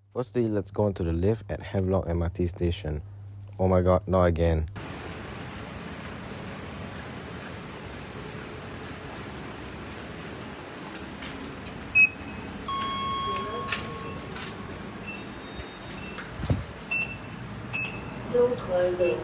Firstly, let's go into the lift at Havelock MRT station. Oh my god, not again. Door closing.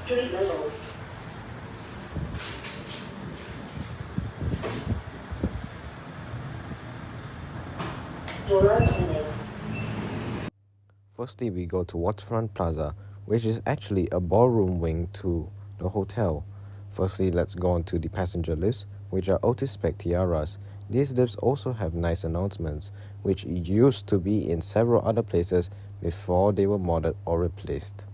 Street level. Door opening. Firstly, we go to Waterfront Plaza, which is actually a ballroom wing to the hotel. Firstly, let's go on to the passenger lifts, which are OTIS Spec Tiaras. These lifts also have nice announcements, which used to be in several other places before they were modded or replaced.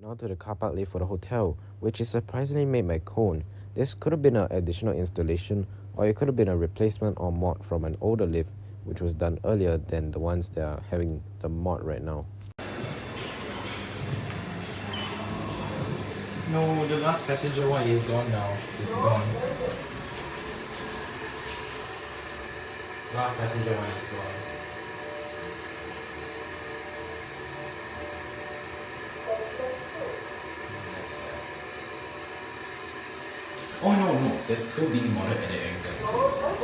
Now to the car park lift for the hotel, which is surprisingly made by KONE. This could have been an additional installation, or it could have been a replacement or mod from an older lift, which was done earlier than the ones that are having the mod right now. No, the last passenger one is gone now. It's gone. Last passenger one is gone. Oh no, there's two being modded at the exact same time.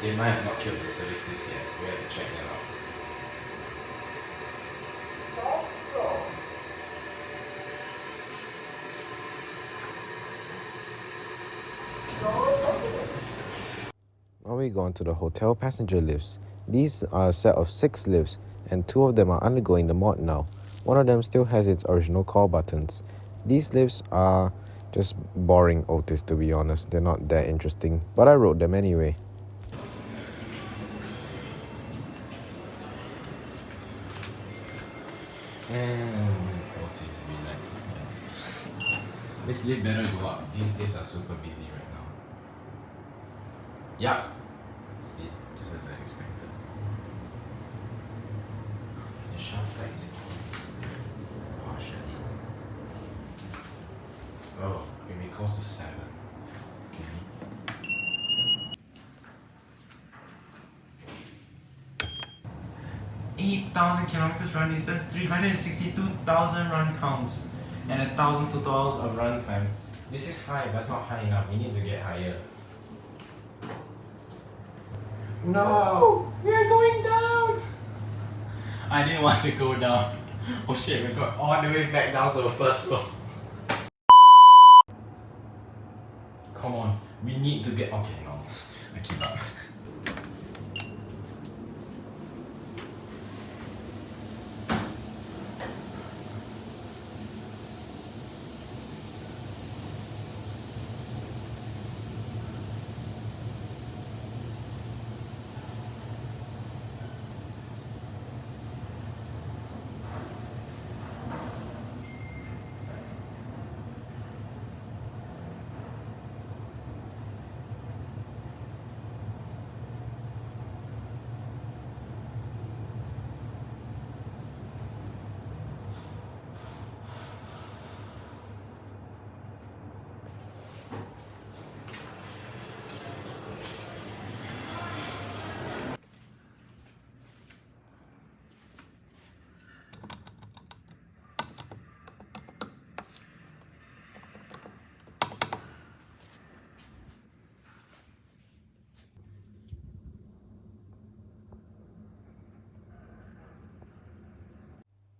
They might have not killed the service lifts yet. We have to check that out. Now we go on to the hotel passenger lifts. These are a set of 6 lifts, and 2 of them are undergoing the mod now. One of them still has its original call buttons. These lifts are just boring OTIS, to be honest. They're not that interesting, but I wrote them anyway. And OTIS be like, this lift better go up. These lifts are super busy right now. Yeah. See, just as I expected. The shaft light is partially. Oh, it may cost us 7. Okay. 8,000 kilometers run distance, 362,000 run counts, and 1,000 total hours of run time. This is high, but it's not high enough. We need to get higher. No! We are going down! I didn't want to go down. Oh shit, we got all the way back down to the first floor. Come on, we need to get. Okay, no. I give up.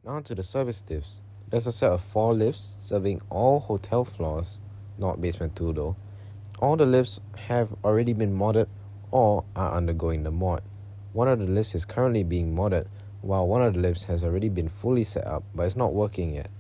Now to the service lifts. There's a set of 4 lifts serving all hotel floors, not basement 2 though. All the lifts have already been modded or are undergoing the mod. One of the lifts is currently being modded, while one of the lifts has already been fully set up but it's not working yet.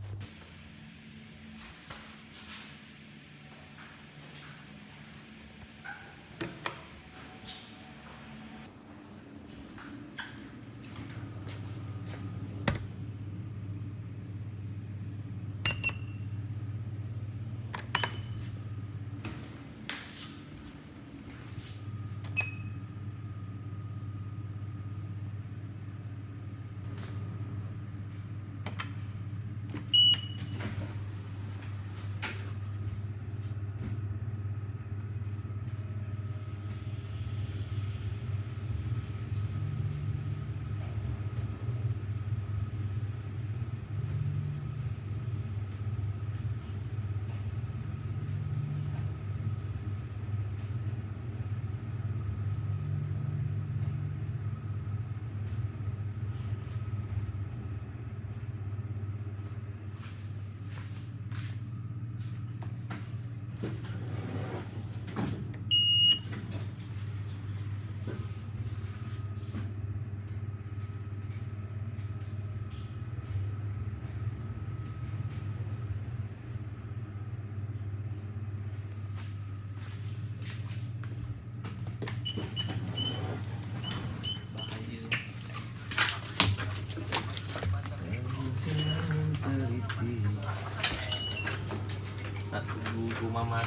Mama.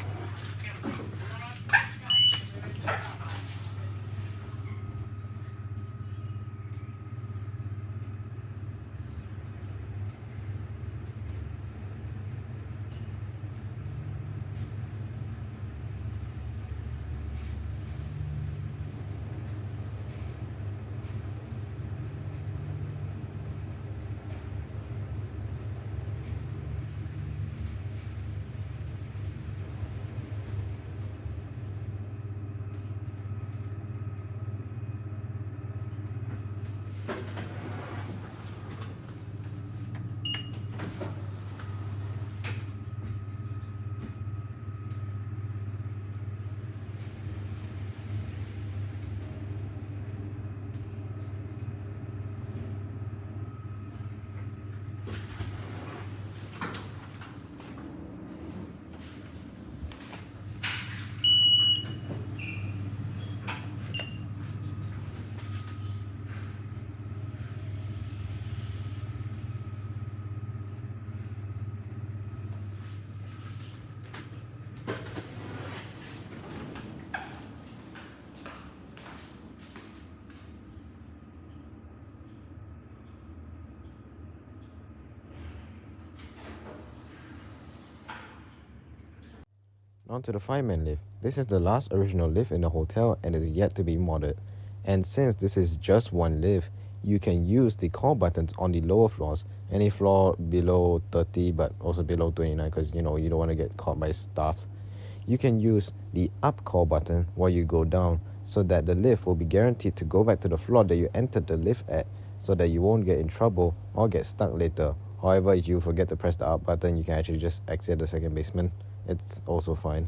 On to the fireman lift. This is the last original lift in the hotel and is yet to be modded. And since this is just one lift, you can use the call buttons on the lower floors, any floor below 30 but also below 29, because you don't want to get caught by staff. You can use the up call button while you go down, so that the lift will be guaranteed to go back to the floor that you entered the lift at, so that you won't get in trouble or get stuck later. However, if you forget to press the up button, you can actually just exit the second basement. It's also fine.